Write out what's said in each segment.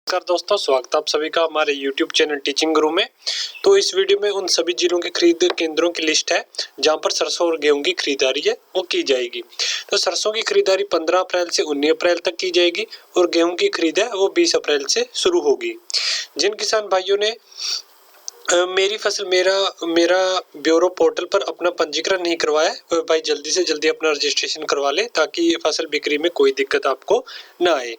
नमस्कार दोस्तों, स्वागत है आप सभी का हमारे YouTube चैनल टीचिंग गुरु में। तो इस वीडियो में उन सभी जिलों के खरीद केंद्रों की लिस्ट है जहां पर सरसों और गेहूं की खरीदारी है वो की जाएगी। तो सरसों की खरीदारी 15 अप्रैल से 19 अप्रैल तक की जाएगी और गेहूं की खरीद है वो 20 अप्रैल से शुरू होगी। जिन किसान भाइयों ने मेरी फसल मेरा ब्यूरो पोर्टल पर अपना पंजीकरण नहीं करवाया है भाई जल्दी से जल्दी अपना रजिस्ट्रेशन करवा ले ताकि फसल बिक्री में कोई दिक्कत आपको ना आए।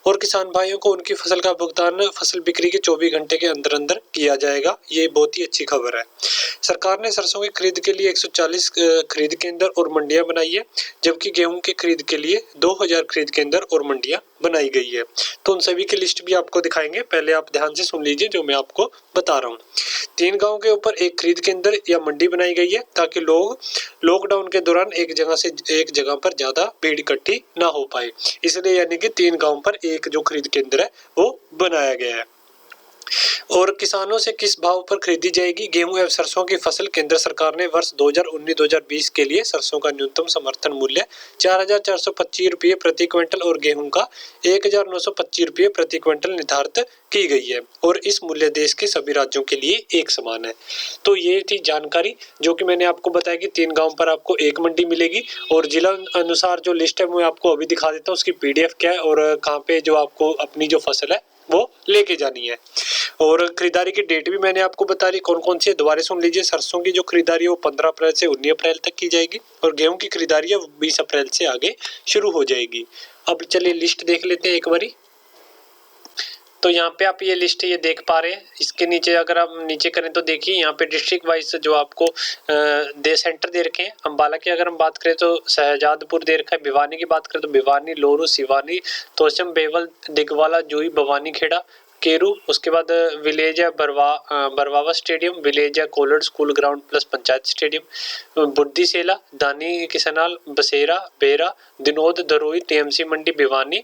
और किसान भाइयों को उनकी फसल का भुगतान फसल बिक्री के 24 घंटे के अंदर अंदर किया जाएगा। ये बहुत ही अच्छी खबर है। सरकार ने सरसों की खरीद के लिए 140 खरीद केंद्र और मंडियां बनाई है, जबकि गेहूं की खरीद के लिए 2000 खरीद केंद्र और मंडियां बनाई गई है। तो उन सभी की लिस्ट भी आपको दिखाएंगे, पहले आप ध्यान से सुन लीजिए जो मैं आपको बता रहा हूँ। 3 गांव के ऊपर एक खरीद केंद्र या मंडी बनाई गई है ताकि लोग लॉकडाउन के दौरान एक जगह से एक जगह पर ज्यादा भीड़ इकट्ठी ना हो पाए, इसलिए यानी कि 3 गांव पर एक जो खरीद केंद्र है वो बनाया गया है। और किसानों से किस भाव पर खरीदी जाएगी गेहूं एवं सरसों की फसल? केंद्र सरकार ने वर्ष 2019-2020 के लिए सरसों का न्यूनतम समर्थन मूल्य 4,425 रुपये प्रति क्विंटल और गेहूं का 1,925 रुपये प्रति क्विंटल निर्धारित की गई है और इस मूल्य देश के सभी राज्यों के लिए एक समान है। तो ये थी जानकारी जो कि मैंने आपको बताया कि 3 गांव पर आपको एक मंडी मिलेगी और जिला अनुसार जो लिस्ट है मैं आपको अभी दिखा देता हूँ, उसकी PDF क्या है और कहाँ पे जो आपको अपनी जो फसल है वो लेके जानी है। और खरीदारी की डेट भी मैंने आपको बता दी कौन कौन सी है, दोबारा सुन लीजिए। सरसों की जो खरीदारी है वो 15 अप्रैल से 19 अप्रैल तक की जाएगी और गेहूं की खरीदारी है 20 अप्रैल से आगे शुरू हो जाएगी। अब चलिए लिस्ट देख लेते हैं एक बारी। तो यहाँ पे आप ये लिस्ट ये देख पा रहे हैं, इसके नीचे अगर आप नीचे करें तो देखिए यहाँ पे डिस्ट्रिक्ट वाइज जो आपको सेंटर दे रखे हैं। अम्बाला की अगर हम बात करें तो शहजादपुर दे रखा है, भिवानी की बात करें तो भिवानी, लोरू, सिवानी, तोशम, बेवल, दिगवाला, जोई, भवानी खेड़ा, केरू, उसके बाद विलेज है बरवावा स्टेडियम, विलेज है Kolad school ground plus panchayat stadium, बुड्डी सेला, दानी किसनाल, बसेरा, बेरा, दिनोद, दरोई, TMC मंडी, भिवानी,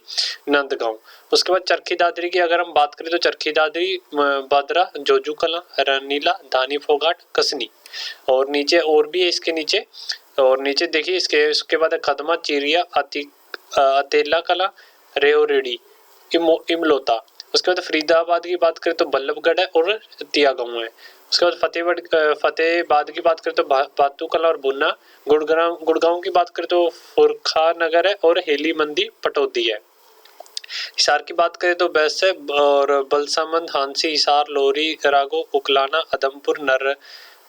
नंदगांव। उसके बाद चरखी दादरी की अगर हम बात करें तो चरखी दादरी, बादरा, जोजू कला, रनीला, धानी फोगाट, कसनी। और नीचे और भी है इसके नीचे, और नीचे देखिए इसके बाद कदमा, चिरिया, अतेला कला, रेओरेडी, इमलोता। उसके बाद फरीदाबाद की बात करें तो बल्लभगढ़ है और तियागांव है। उसके बाद फतेहाबाद की बात करें तो बातू कला और बुन्ना, गुड़गांव की बात करें तो फुरखा नगर है और हेली मंदी, पटौदी है। हिसार की बात करें तो बैस है और बलसामंद, हांसी, हिसार, लोरी, रागो, उकलाना, अदमपुर,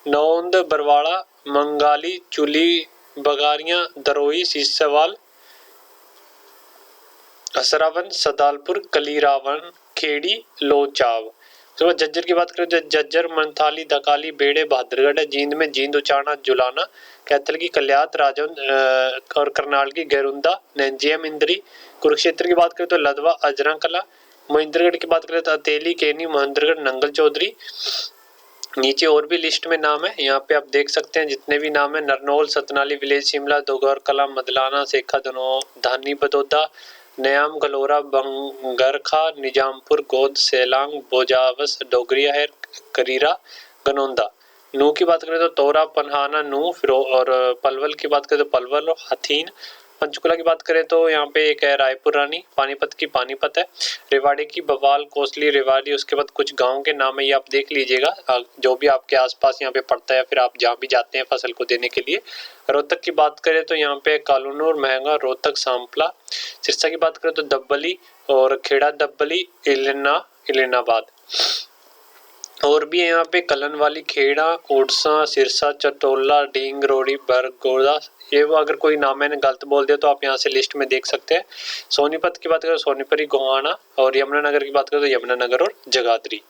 नौंद, बरवाड़ा, मंगाली, चुली, बगारियां, दरोई, सीसवाल, असरावन, सदालपुर, कलीरावन, खेड़ी, लोचाव। तो जज्जर की बात करें तो जज्जर, मनथाली, दकाली, बेड़े, बहादुरगढ़ है। जींद में जींद, उचाना, जुलाना, कैथल की कल्यात, राजौंद और करनाल की गैरुंदा, नंजियम, इंद्री। कुरुक्षेत्र की बात करें तो लदवा, अजरा कला। महेंद्रगढ़ की बात करें तो अतेली, केनी, महेंद्रगढ़, नंगल चौधरी। नीचे और भी लिस्ट में नाम है, यहाँ पे आप देख सकते हैं जितने भी नाम है। नरनौल, सतनाली, विलेज शिमला, दोगौर कला, मदलाना, सेखा, धानी, बदौदा, नयाम, गलोरा, बंगरखा, निजामपुर, गोद, सेलांग, बोजावस, डोगरिया है, करीरा, गनौंदा। नू की बात करें तो तोरा, पन्हाना, नू, फिर और पलवल की बात करें तो पलवल, हथीन। पंचकुला की बात करें तो यहाँ पे एक है रायपुर रानी, पानीपत की पानीपत है, रेवाड़ी की बवाल, कोसली, रेवाड़ी। उसके बाद कुछ गांव के नाम है, ये आप देख लीजिएगा जो भी आपके आसपास यहाँ पे पड़ता है, फिर आप जहाँ भी जाते हैं फसल को देने के लिए। रोहतक की बात करें तो यहाँ पे कालूनूर, महंगा, रोहतक, सांपला। सिरसा की बात करें तो दब्बली और खेड़ा दब्बली, इलिनाबाद। और भी यहाँ पे कलन वाली, खेड़ा, ओडसा, सिरसा, चटोला, डींग, रोड़ी, बरगोड़ा। ये वो अगर कोई नाम मैंने गलत बोल दिया तो आप यहाँ से लिस्ट में देख सकते हैं। सोनीपत की बात करें तो सोनीपरी, गोहाना और यमुनानगर की बात करें तो यमुनानगर और जगाधरी।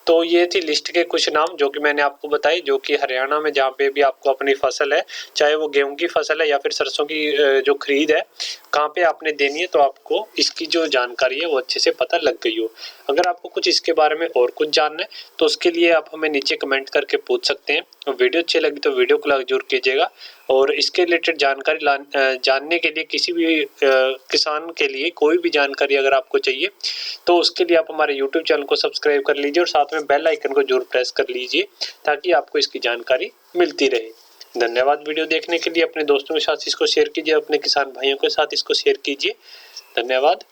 तो ये थी लिस्ट के कुछ नाम जो कि मैंने आपको बताई, जो कि हरियाणा में जहाँ पे भी आपको अपनी फसल है, चाहे वो गेहूं की फसल है या फिर सरसों की जो खरीद है, कहाँ पे आपने देनी है, तो आपको इसकी जो जानकारी है वो अच्छे से पता लग गई हो। अगर आपको कुछ इसके बारे में और कुछ जानना है तो उसके लिए आप हमें नीचे कमेंट करके पूछ सकते हैं। वीडियो अच्छी लगी तो वीडियो को लाइक जरूर कीजिएगा और इसके रिलेटेड जानकारी जानने के लिए किसी भी किसान के लिए कोई भी जानकारी अगर आपको चाहिए तो उसके लिए आप हमारे YouTube चैनल को सब्सक्राइब कर लीजिए और साथ में बेल आइकन को जरूर प्रेस कर लीजिए ताकि आपको इसकी जानकारी मिलती रहे। धन्यवाद वीडियो देखने के लिए। अपने दोस्तों के साथ इसको शेयर कीजिए, अपने किसान भाइयों के साथ इसको शेयर कीजिए। धन्यवाद।